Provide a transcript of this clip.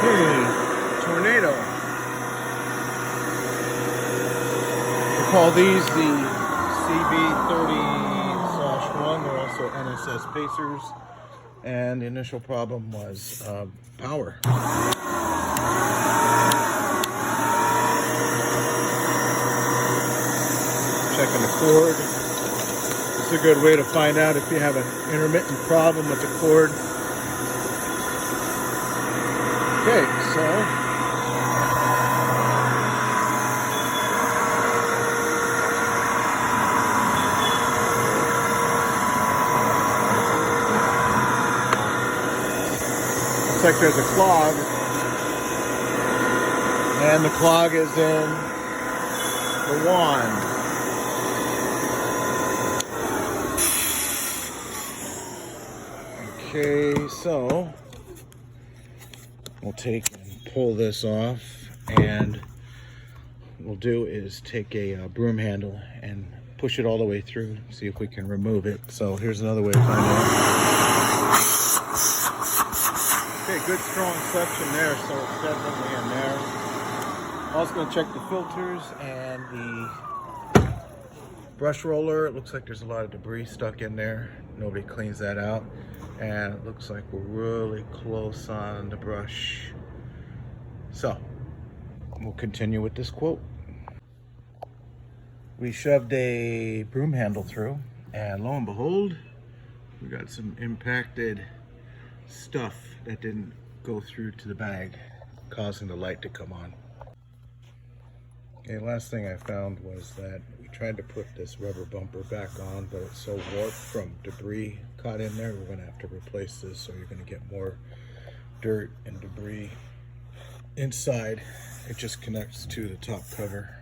Tornado. We call these the CB30/1. They're also NSS Pacers. And the initial problem was power. Checking the cord. It's a good way to find out if you have an intermittent problem with the cord. Okay, so looks like there's a clog, and the clog is in the wand. Okay, so we'll take and pull this off, and what we'll do is take a broom handle and push it all the way through, see if we can remove it. So here's another way to find out. Okay, good strong suction there, so it's definitely in there. Also going to check the filters and the brush roller. It looks like there's a lot of debris stuck in there. Nobody cleans that out. And it looks like we're really close on the brush. So we'll continue with this quote. We shoved a broom handle through, and lo and behold, we got some impacted stuff that didn't go through to the bag, causing the light to come on. Okay, last thing I found was that we tried to put this rubber bumper back on, but it's so warped from debris caught in there. We're gonna have to replace this, so you're gonna get more dirt and debris inside. It just connects to the top cover.